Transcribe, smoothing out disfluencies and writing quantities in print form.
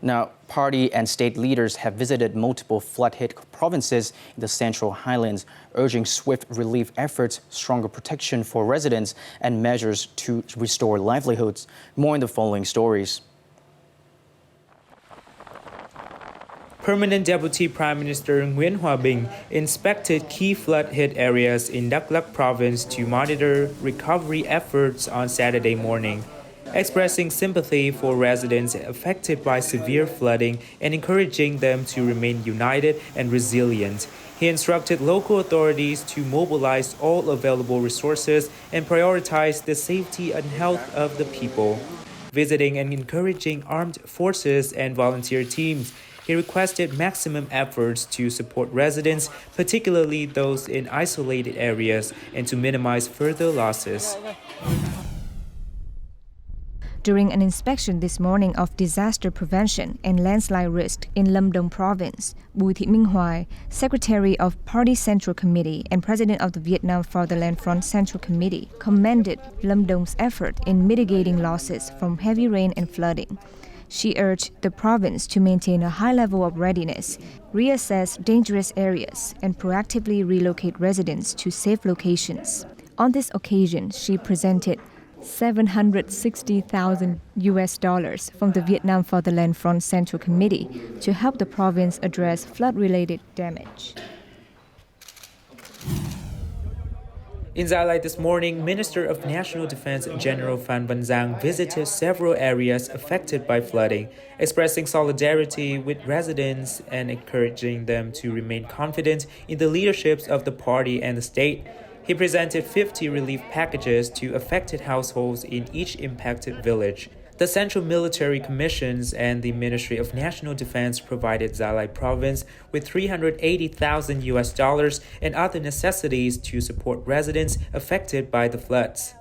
Now, party and state leaders have visited multiple flood-hit provinces in the Central Highlands, urging swift relief efforts, stronger protection for residents, and measures to restore livelihoods. More in the following stories. Permanent Deputy Prime Minister Nguyen Hoa Binh inspected key flood-hit areas in Dak Lak Province to monitor recovery efforts on Saturday morning, expressing sympathy for residents affected by severe flooding and encouraging them to remain united and resilient. He instructed local authorities to mobilize all available resources and prioritize the safety and health of the people. Visiting and encouraging armed forces and volunteer teams, he requested maximum efforts to support residents, particularly those in isolated areas, and to minimize further losses. During an inspection this morning of disaster prevention and landslide risk in Lâm Đồng Province, Bùi Thị Minh Hoài, Secretary of Party Central Committee and President of the Vietnam Fatherland Front Central Committee, commended Lâm Đồng effort in mitigating losses from heavy rain and flooding. She urged the province to maintain a high level of readiness, reassess dangerous areas, and proactively relocate residents to safe locations. On this occasion, she presented $760,000 from the Vietnam Fatherland Front Central Committee to help the province address flood-related damage. In Gia Lai this morning, Minister of National Defense General Phan Van Giang visited several areas affected by flooding, expressing solidarity with residents and encouraging them to remain confident in the leaderships of the party and the state. He presented 50 relief packages to affected households in each impacted village. The Central Military Commissions and the Ministry of National Defense provided Gia Lai Province with $380,000 and other necessities to support residents affected by the floods.